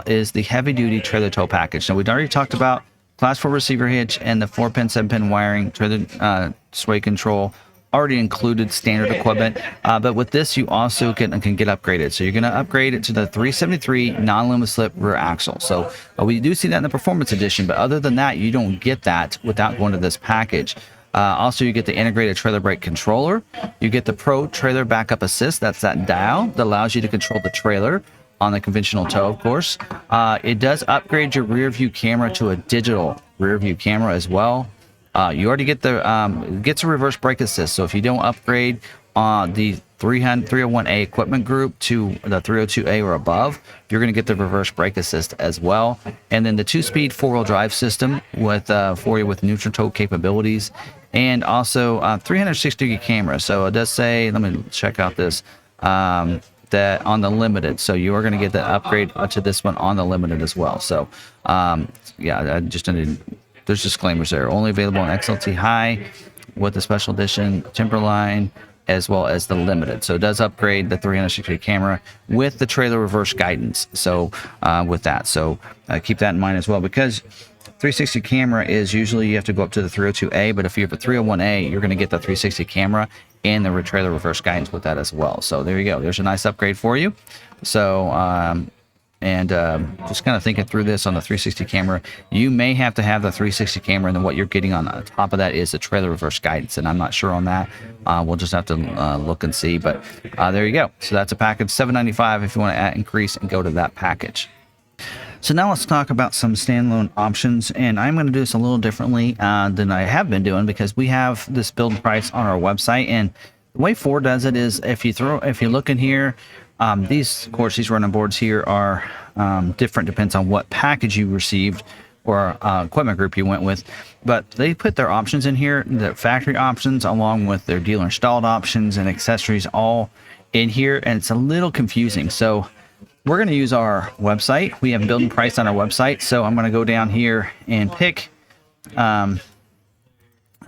is the heavy duty trailer tow package. Now we've already talked about class 4 receiver hitch and the 4-pin, 7-pin wiring, trailer sway control, already included standard equipment, but with this you also can get upgraded. So you're going to upgrade it to the 373 non-limited slip rear axle. So we do see that in the performance edition, but other than that you don't get that without going to this package. Also, you get the integrated trailer brake controller. You get the Pro Trailer Backup Assist. That's that dial that allows you to control the trailer on the conventional tow, of course. It does upgrade your rear view camera to a digital rear view camera as well. You already get the gets a reverse brake assist. So if you don't upgrade the 301A equipment group to the 302A or above, you're going to get the reverse brake assist as well. And then the 2-speed 4-wheel drive system with for you with neutral tow capabilities, and also 360-degree camera. So it does say, let me check out this, that on the limited. So you are going to get the upgrade to this one on the limited as well. So yeah, I just didn't. There's disclaimers there. Only available on XLT High with the special edition Timberline, as well as the limited. So it does upgrade the 360 camera with the trailer reverse guidance. So with that, so keep that in mind as well, because 360 camera is usually you have to go up to the 302A, but if you have a 301A, you're going to get the 360 camera and the trailer reverse guidance with that as well. So there you go. There's a nice upgrade for you. So and just kind of thinking through this on the 360 camera, you may have to have the 360 camera, and then what you're getting on top of that is the trailer reverse guidance, and I'm not sure on that. We'll just have to look and see, but there you go. So that's a package, $795 if you want to increase and go to that package. So now let's talk about some standalone options, and I'm going to do this a little differently than I have been doing, because we have this build price on our website, and the way Ford does it is if you look in here, these, of course, these running boards here are different, depends on what package you received or equipment group you went with, but they put their options in here, the factory options along with their dealer installed options and accessories all in here, and it's a little confusing. So we're going to use our website. We have building price on our website, so I'm going to go down here and pick.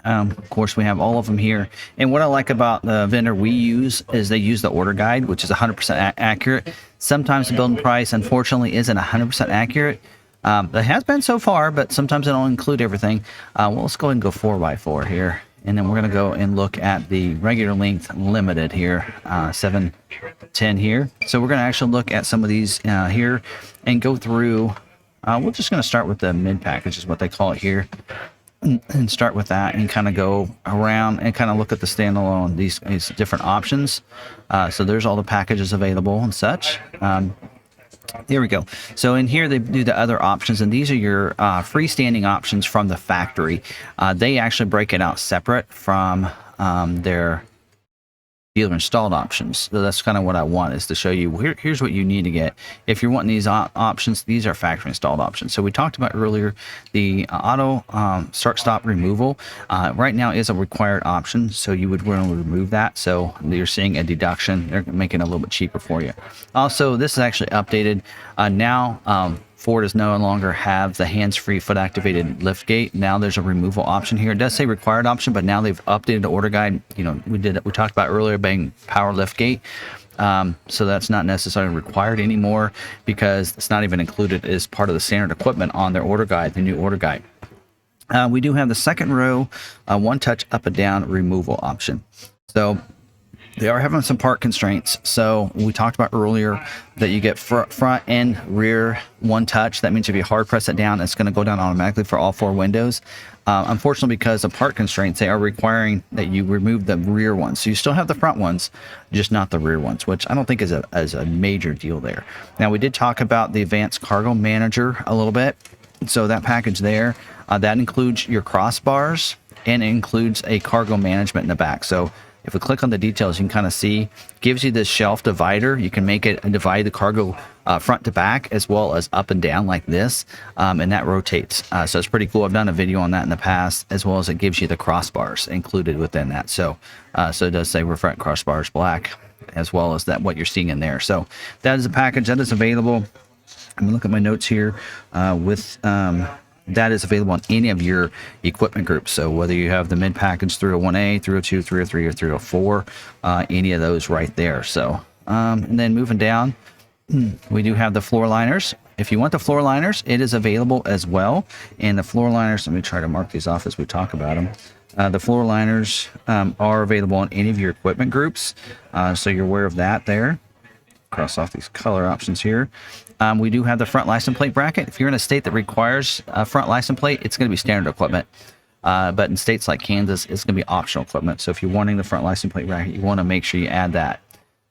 Of course, we have all of them here. And what I like about the vendor we use is they use the order guide, which is 100% accurate. Sometimes the building price, unfortunately, isn't 100% accurate. It has been so far, but sometimes they don't include everything. Well, let's go ahead and go 4x4 here. And then we're going to go and look at the regular length limited here, 710 here. So we're going to actually look at some of these here and go through. We're just going to start with the mid package is what they call it here, and start with that and kind of go around and kind of look at the standalone, these different options. So there's all the packages available and such. Here we go. So in here they do the other options, and these are your freestanding options from the factory. They actually break it out separate from their dealer installed options. So that's kind of what I want, is to show you here's what you need to get if you're wanting these options. These are factory installed options. So we talked about earlier the auto start stop removal right now is a required option, so you would want to remove that. So you're seeing a deduction. They're making it a little bit cheaper for you. Also, this is actually updated now. Ford does no longer have the hands-free foot-activated lift gate. Now there's a removal option here. It does say required option, but now they've updated the order guide. You know, we talked about earlier being power lift gate. So that's not necessarily required anymore, because it's not even included as part of the standard equipment on their order guide, the new order guide. We do have the second row, one-touch up and down removal option. So they are having some part constraints. So we talked about earlier that you get front and rear one touch. That means if you hard press it down, it's going to go down automatically for all 4 windows. Unfortunately, because of part constraints, they are requiring that you remove the rear ones. So you still have the front ones, just not the rear ones, which I don't think is a major deal there. Now, we did talk about the advanced cargo manager a little bit. So that package there, that includes your crossbars and it includes a cargo management in the back. So if we click on the details, you can kind of see, gives you this shelf divider. You can make it and divide the cargo front to back as well as up and down like this, and that rotates. So it's pretty cool. I've done a video on that in the past, as well as it gives you the crossbars included within that. So so it does say front crossbars black, as well as that what you're seeing in there. So that is a package that is available. I'm gonna look at my notes here with that is available on any of your equipment groups. So whether you have the mid package 301A, 302, 303, or 304, any of those right there. So and then moving down, we do have the floor liners. If you want the floor liners, it is available as well. And the floor liners, let me try to mark these off as we talk about them. The floor liners are available on any of your equipment groups, so you're aware of that there. Cross off these color options here. We do have the front license plate bracket. If you're in a state that requires a front license plate, it's going to be standard equipment. But in states like Kansas, it's going to be optional equipment. So if you're wanting the front license plate bracket, you want to make sure you add that.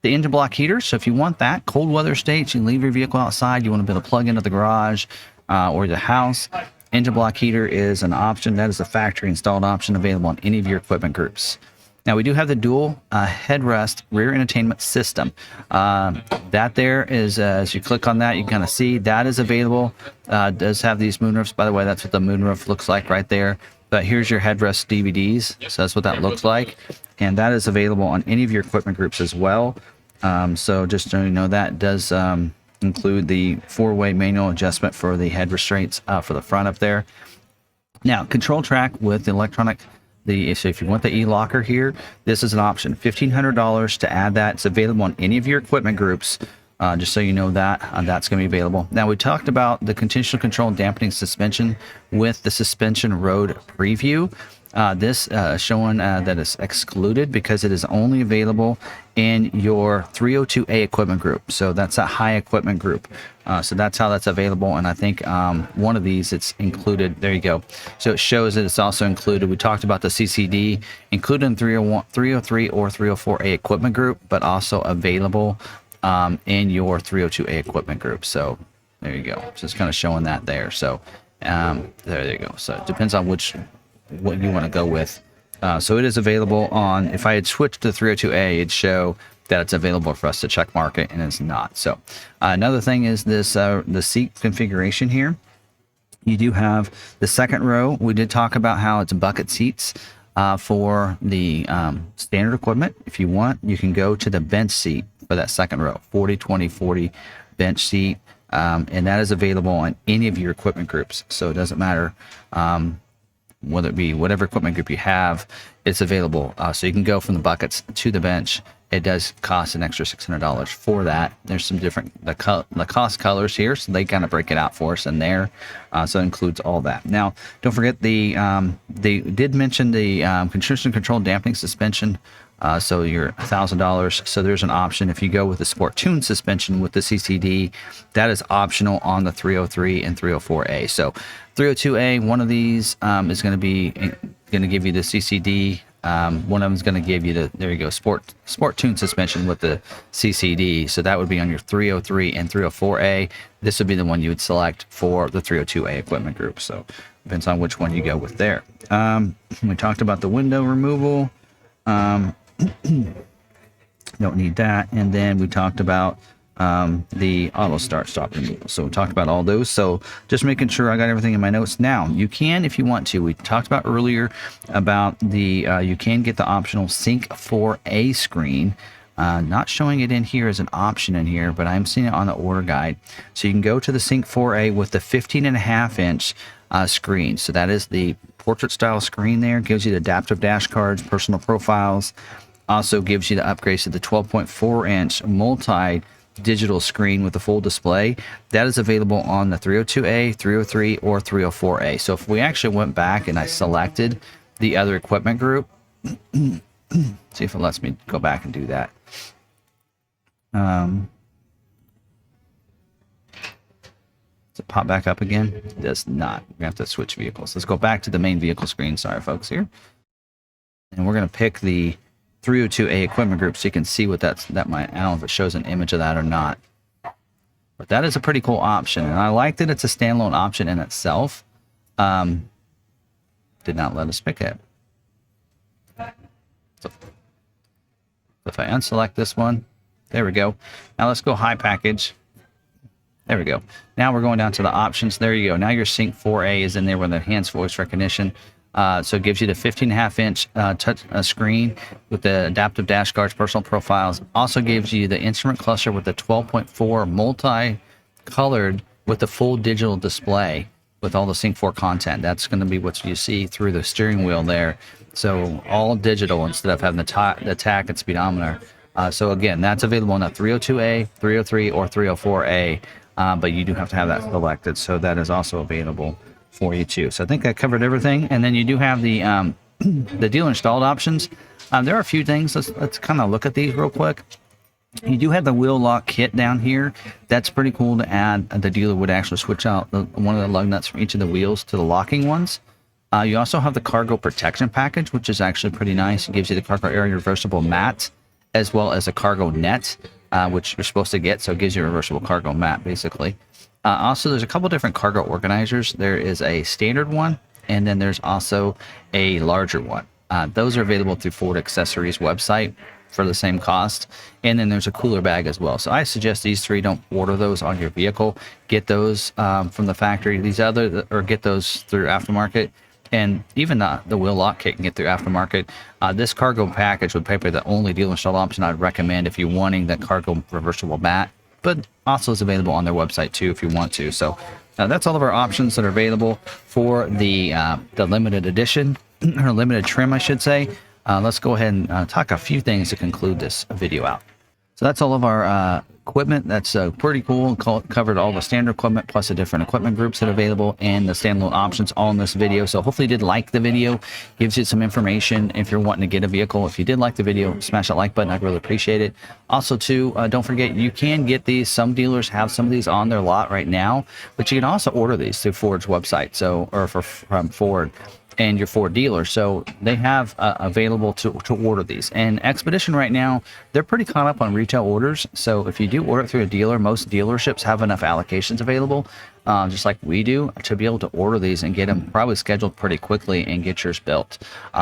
The engine block heater. So if you want that, cold weather states, you leave your vehicle outside, you want to be able to plug into the garage or the house. Engine block heater is an option. That is a factory installed option available on any of your equipment groups. Now we do have the dual headrest rear entertainment system. That there is, as you click on that, you kind of see that is available. It does have these moonroofs. By the way, that's what the moonroof looks like right there. But here's your headrest DVDs. So that's what that looks like. And that is available on any of your equipment groups as well. So just so you know, that does include the 4-way manual adjustment for the head restraints for the front up there. Now, control track with the electronic. So if you want the e-locker here, this is an option. $1,500 to add that. It's available on any of your equipment groups. Just so you know that that's going to be available. Now we talked about the continuous control and dampening suspension with the suspension road preview. This showing that it's excluded because it is only available in your 302A equipment group. So that's a high equipment group. So that's how that's available. And I think one of these, it's included. There you go. So it shows that it's also included. We talked about the CCD included in 301, 303 or 304A equipment group, but also available in your 302A equipment group. So there you go. So it's kind of showing that there. So there you go. So it depends on what you want to go with. So it is available on, if I had switched to 302A, it'd show that it's available for us to check market, and it's not. So another thing is this the seat configuration here. You do have the second row. We did talk about how it's bucket seats for the standard equipment. If you want, you can go to the bench seat for that second row, 40, 20, 40 bench seat. And that is available on any of your equipment groups. So it doesn't matter whether it be whatever equipment group you have, it's available. So you can go from the buckets to the bench. It does cost an extra $600 for that. There's some different the cost colors here, so they kind of break it out for us in there. So it includes all that. Now, don't forget they did mention the construction control dampening suspension. So you're $1,000. So there's an option if you go with the Sport Tune suspension with the CCD, that is optional on the 303 and 304A. So 302A, one of these is going to give you the CCD. One of them is going to give you the, there you go, Sport Tune suspension with the CCD. So that would be on your 303 and 304A. This would be the one you would select for the 302A equipment group. So depends on which one you go with there. We talked about the window removal. Don't need that. And then we talked about the auto start stop removal. So we talked about all those. So just making sure I got everything in my notes. Now you can, if you want to, we talked about earlier about the you can get the optional Sync 4A screen. Not showing it in here as an option in here, but I'm seeing it on the order guide. So you can go to the Sync 4A with the 15.5-inch screen. So that is the portrait style screen there. Gives you the adaptive dash cards, personal profiles. Also gives you the upgrades to the 12.4-inch multi-digital screen with the full display. That is available on the 302A, 303, or 304A. So if we actually went back and I selected the other equipment group, see if it lets me go back and do that. Does it pop back up again? It does not. We're going to have to switch vehicles. Let's go back to the main vehicle screen. Sorry, folks, here. And we're going to pick the 302A equipment group so you can see what that might, I don't know if it shows an image of that or not. But that is a pretty cool option. And I like that it's a standalone option in itself. Did not let us pick it. So if I unselect this one, there we go. Now let's go high package. There we go. Now we're going down to the options. There you go. Now your Sync 4A is in there with enhanced voice recognition. So it gives you the 15.5-inch touch screen with the adaptive dash cards, personal profiles. Also gives you the instrument cluster with the 12.4 multi-colored with the full digital display with all the Sync 4 content. That's going to be what you see through the steering wheel there. So all digital instead of having the tach and speedometer. So again, that's available on the 302A, 303, or 304A. But you do have to have that selected. So that is also available for you too. So I think I covered everything. And then you do have the dealer installed options. There are a few things. Let's kind of look at these real quick. You do have the wheel lock kit down here. That's pretty cool to add. The dealer would actually switch out one of the lug nuts from each of the wheels to the locking ones. You also have the cargo protection package, which is actually pretty nice. It gives you the cargo area reversible mat as well as a cargo net, which you're supposed to get. So it gives you a reversible cargo mat, basically. Also, there's a couple different cargo organizers. There is a standard one, and then there's also a larger one. Those are available through Ford Accessories website for the same cost. And then there's a cooler bag as well. So I suggest these three, don't order those on your vehicle. Get those from the factory. These other, or get those through aftermarket. And even the wheel lock kit can get through aftermarket. This cargo package would probably be the only dealer installed option I'd recommend if you're wanting the cargo reversible mat, but also is available on their website too if you want to. So that's all of our options that are available for the limited edition, or limited trim, I should say. Let's go ahead and talk a few things to conclude this video out. So that's all of our equipment. That's pretty cool. Covered all the standard equipment plus the different equipment groups that are available and the standalone options all in this video. So hopefully you did like the video. Gives you some information if you're wanting to get a vehicle. If you did like the video, smash that like button. I'd really appreciate it. Also too, don't forget you can get these. Some dealers have some of these on their lot right now, but you can also order these through Ford's website. So from Ford and your Ford dealer, so they have available to order these. And Expedition right now, they're pretty caught up on retail orders. So if you do order it through a dealer, most dealerships have enough allocations available, just like we do, to be able to order these and get them probably scheduled pretty quickly and get yours built.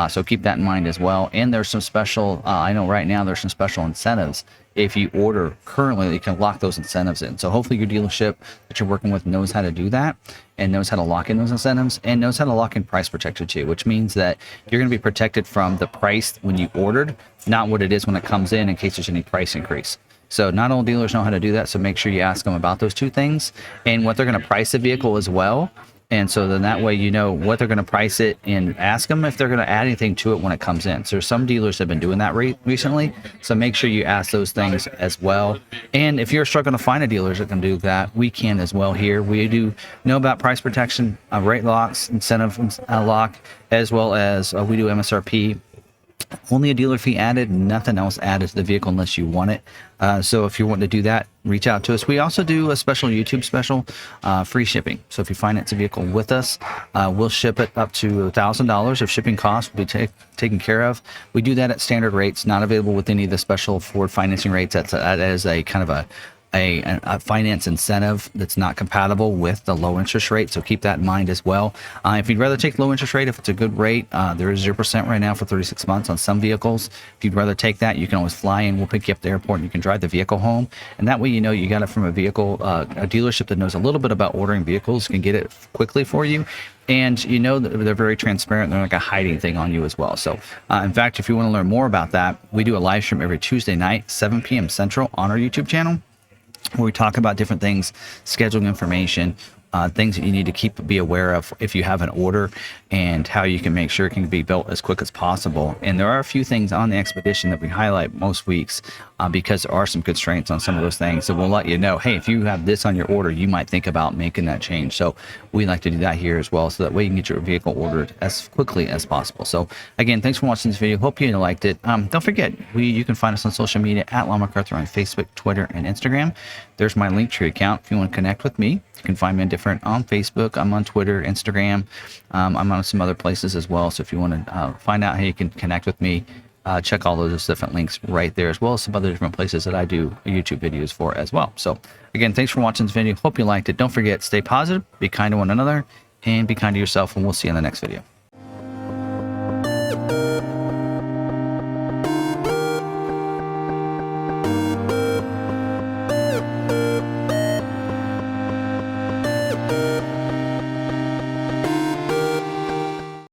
So keep that in mind as well. And there's some special, I know right now there's some special incentives. If you order currently, you can lock those incentives in. So hopefully your dealership that you're working with knows how to do that and knows how to lock in those incentives and knows how to lock in price protection too, which means that you're going to be protected from the price when you ordered, not what it is when it comes in case there's any price increase. So not all dealers know how to do that. So make sure you ask them about those two things and what they're going to price the vehicle as well. And so then that way you know what they're going to price it and ask them if they're going to add anything to it when it comes in. So some dealers have been doing that recently. So make sure you ask those things as well. And if you're struggling to find a dealer that can do that, we can as well here. We do know about price protection, rate locks, incentive lock, as well as we do MSRP. Only a dealer fee added, nothing else added to the vehicle unless you want it. So if you're wanting to do that, reach out to us. We also do a special YouTube special, free shipping. So if you finance a vehicle with us, we'll ship it up to $1,000 of shipping costs will be taken care of. We do that at standard rates, not available with any of the special Ford financing rates. That is a kind of a finance incentive that's not compatible with the low interest rate, so keep that in mind as well. If you'd rather take low interest rate, if it's a good rate, there is 0% right now for 36 months on some vehicles. If you'd rather take that, you can always fly in. We'll pick you up at the airport and you can drive the vehicle home, and that way you know you got it from a vehicle, a dealership that knows a little bit about ordering vehicles, can get it quickly for you. And you know that they're very transparent. They're not going to hide anything on you as well. So in fact, if you want to learn more about that, we do a live stream every Tuesday night, 7 p.m. Central on our YouTube channel, where we talk about different things, scheduling information, things that you need to be aware of if you have an order, and how you can make sure it can be built as quick as possible. And there are a few things on the Expedition that we highlight most weeks because there are some constraints on some of those things. So we'll let you know, hey, if you have this on your order, you might think about making that change. So we like to do that here as well, so that way you can get your vehicle ordered as quickly as possible. So again, thanks for watching this video. Hope you liked it. Don't forget, you can find us on social media at McArthur on Facebook, Twitter, and Instagram. There's my Linktree account if you want to connect with me. You can find me on Facebook. I'm on Twitter, Instagram. I'm on some other places as well. So if you want to find out how you can connect with me, check all those different links right there, as well as some other different places that I do YouTube videos for as well. So again, thanks for watching this video. Hope you liked it. Don't forget, stay positive, be kind to one another, and be kind to yourself, and we'll see you in the next video.